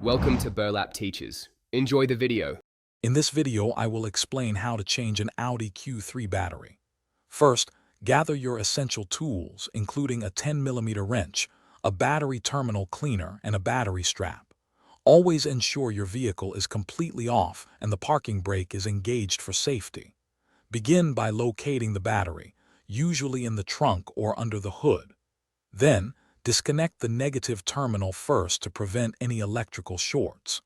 Welcome to Burlap Teachers. Enjoy the video. In this video, I will explain how to change an Audi Q3 battery. First, gather your essential tools, including a 10mm wrench, a battery terminal cleaner, and a battery strap. Always ensure your vehicle is completely off and the parking brake is engaged for safety. Begin by locating the battery, usually in the trunk or under the hood. Then, disconnect the negative terminal first to prevent any electrical shorts.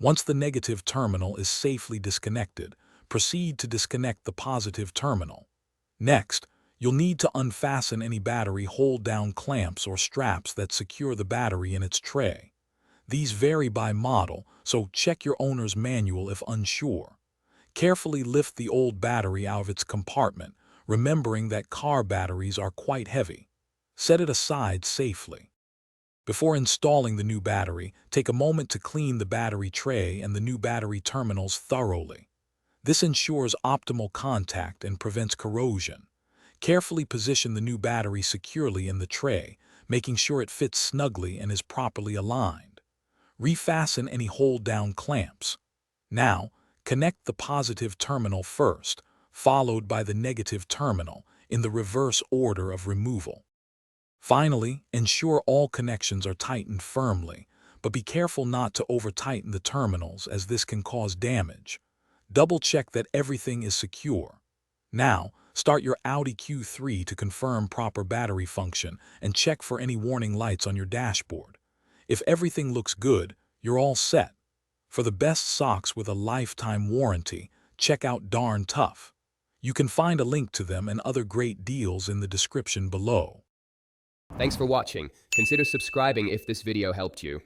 Once the negative terminal is safely disconnected, proceed to disconnect the positive terminal. Next, you'll need to unfasten any battery hold-down clamps or straps that secure the battery in its tray. These vary by model, so check your owner's manual if unsure. Carefully lift the old battery out of its compartment, remembering that car batteries are quite heavy. Set it aside safely. Before installing the new battery, take a moment to clean the battery tray and the new battery terminals thoroughly. This ensures optimal contact and prevents corrosion. Carefully position the new battery securely in the tray, making sure it fits snugly and is properly aligned. Refasten any hold-down clamps. Now, connect the positive terminal first, followed by the negative terminal, in the reverse order of removal. Finally, ensure all connections are tightened firmly, but be careful not to over-tighten the terminals as this can cause damage. Double-check that everything is secure. Now, start your Audi Q3 to confirm proper battery function and check for any warning lights on your dashboard. If everything looks good, you're all set. For the best socks with a lifetime warranty, check out Darn Tough. You can find a link to them and other great deals in the description below. Thanks for watching. Consider subscribing if this video helped you.